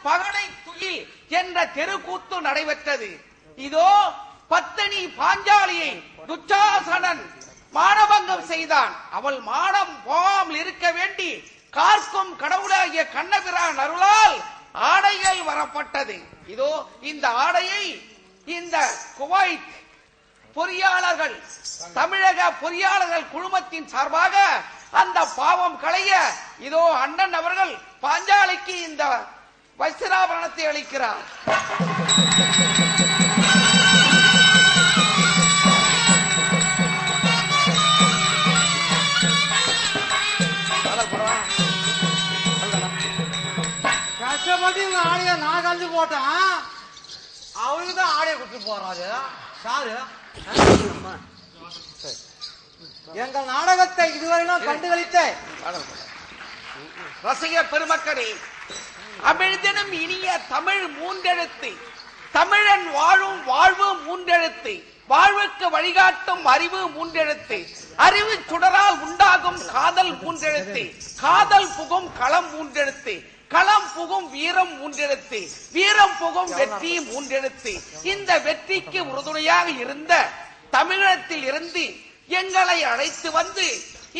பகடை துயில் என்ற தெருக்கூத்து நடைபெற்றது. இதோ பத்தினி பாஞ்சாலியை துச்சாசனன் மானபங்கம் செய்தான். அவள் மானம் போகாமல் இருக்க வேண்டி காக்கும் கடவுளாகிய கண்ணபிரான் அருளால் ஆடைகள் வரப்பட்டது. இதோ இந்த ஆடையை இந்த குவைத் பொறியாளர்கள், தமிழக பொறியாளர்கள் குழுமத்தின் சார்பாக அந்த பாவம் களைய இதோ அண்ணன் அவர்கள் பாஞ்சாலிக்கு இந்த வஸ்திராபரணத்தை அளிக்கிறார். கஷ்டப்பட்டு ஆடைய நான் கலந்து போட்டேன், அவருக்கு தான் ஆடைய கொடுத்து போறாரு. சாரு, எங்கள் நாடகத்தை இதுவரையிலும் கண்டுகளித்த ரசிக பெருமக்களே, அமிழ்தனும் இனிய தமிழ் மூன்றெழுத்து, தமிழன் வாழும் வாழ்வு மூன்றெழுத்து, வாழ்வுக்கு வழிகாட்டும் அறிவு மூன்றெழுத்து, அறிவு சுடரால் உண்டாகும் காதல் மூன்றெழுத்து, காதல் புகும் களம் மூன்றெழுத்து, களம் புகும் வீரம் மூன்றெழுத்து, வீரம் புகும் வெற்றி மூன்றெழுத்து. இந்த வெற்றிக்கு உறுதுணையாக இருந்த தமிழகத்தில் இருந்து எங்களை அழைத்து வந்து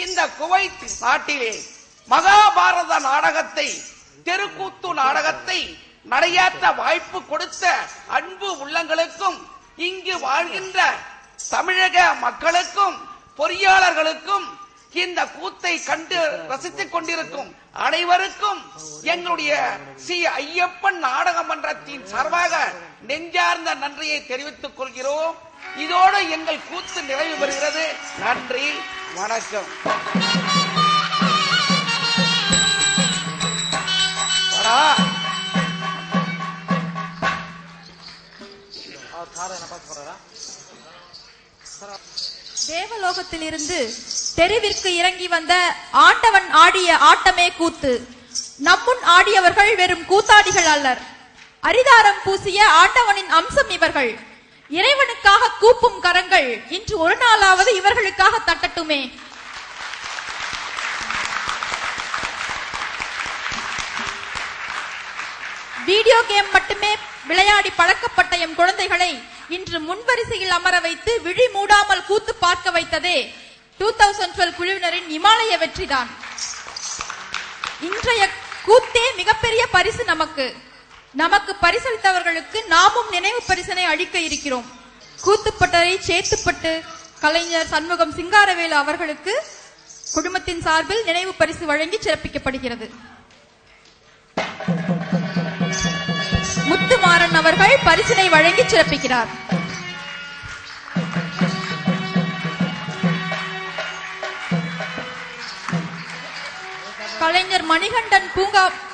இந்த குவைத் நாட்டிலே மகாபாரத நாடகத்தை, தெருக்கூத்து நாடகத்தை நடையாற்ற வாய்ப்பு கொடுத்த அன்பு உள்ளங்களுக்கும், இங்கு வாழ்கின்ற தமிழக மக்களுக்கும், பொறியாளர்களுக்கும், இந்த கூத்தை கண்டு ரசித்துக் கொண்டிருக்கும் அனைவருக்கும் எங்களுடைய ஸ்ரீ ஐயப்பன் நாடக மன்றத்தின் சார்பாக நெஞ்சார்ந்த நன்றியை தெரிவித்துக் கொள்கிறோம். இதோடு எங்கள் கூத்து நிறைவு பெறுகிறது. நன்றி, வணக்கம். தேவலோகத்திலிருந்து தெருவிற்கு இறங்கி வந்த ஆண்டவன் ஆடிய ஆட்டமே கூத்து. நம்முன் ஆடியவர்கள் வெறும் கூத்தாடிகள் அல்லர், அரிதாரம் பூசிய ஆண்டவனின் அம்சம் இவர்கள். இறைவனுக்காக கூப்பும் கரங்கள் இன்று ஒரு நாளாவது இவர்களுக்காக தட்டட்டுமே. வீடியோ கேம் மட்டுமே விளையாடி பழக்கப்பட்ட எம் குழந்தைகளை இன்று முன்வரிசையில் அமர வைத்து விழி மூடாமல் கூத்து பார்க்க வைத்ததே 2012 குழுவினரின் இமாலய வெற்றிதான். இன்றைய கூத்தே மிகப்பெரிய பரிசு நமக்கு பரிசளித்தவர்களுக்கு நாமும் நினைவு பரிசனை அளிக்க இருக்கிறோம். கூத்துப்பட்டறை சேத்துப்பட்டு கலைஞர் சண்முகம் சிங்காரவேலு அவர்களுக்கு குடும்பத்தின் சார்பில் நினைவு பரிசு வழங்கி சிறப்பிக்கப்படுகிறது. முத்துமாறன் அவர்கள் பரிசினை வழங்கி சிறப்பிக்கிறார். கலைஞர் மணிகண்டன்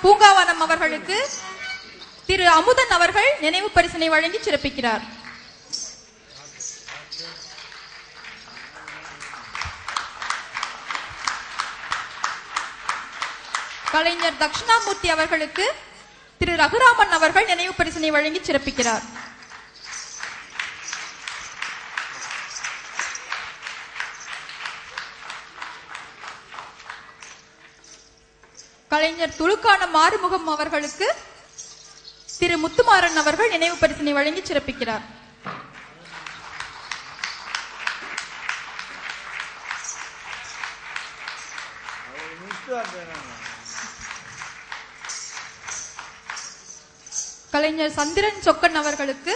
பூங்காவனம் அவர்களுக்கு திரு அமுதன் அவர்கள் நினைவு பரிசினை வழங்கி சிறப்பிக்கிறார். கலைஞர் தட்சிணாமூர்த்தி அவர்களுக்கு திரு ரகுராமன் அவர்கள் நினைவு பரிசினை வழங்கி சிறப்பிக்கிறார். கலைஞர் துலுக்கான மாறுமுகம் அவர்களுக்கு திரு முத்துமாறன் அவர்கள் நினைவு பரிசினை வழங்கி சிறப்பிக்கிறார். கலைஞர் சந்திரன் சொக்கன் அவர்களுக்கு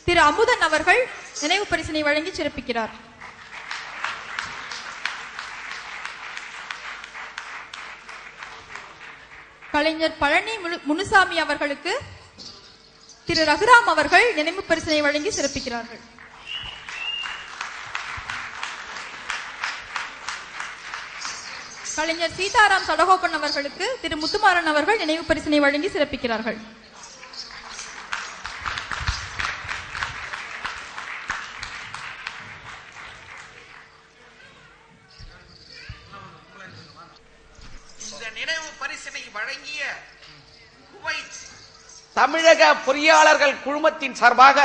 திரு அமுதன் அவர்கள் நினைவு பரிசினை வழங்கி சிறப்பிக்கிறார். கலைஞர் பழனி முனுசாமி அவர்களுக்கு திரு ரகுராம் அவர்கள் நினைவு பரிசினை வழங்கி சிறப்பிக்கிறார்கள். கலைஞர் சீதாராம் சடகோபன் அவர்களுக்கு திரு முத்துமாறன் அவர்கள் நினைவு பரிசினை வழங்கி சிறப்பிக்கிறார்கள். நினைவு பரிசினை வழங்கிய குவைத் தமிழக பொறியாளர்கள் குழுமத்தின் சார்பாக,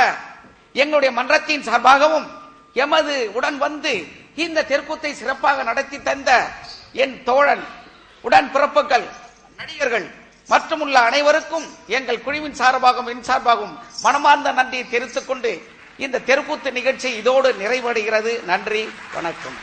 எங்களுடைய மன்றத்தின் சார்பாகவும், எமது உடன் வந்து இந்த தெருக்கூத்தை சிறப்பாக நடத்தி தந்த என் தோழன், உடன் பிறப்புகள், நடிகர்கள் மற்றும் உள்ள அனைவருக்கும் எங்கள் குழுவின் சார்பாகவும் என் சார்பாகவும் மனமார்ந்த நன்றியை தெரிவித்துக் கொண்டு இந்த தெருக்கூத்து நிகழ்ச்சி இதோடு நிறைவடைகிறது. நன்றி, வணக்கம்.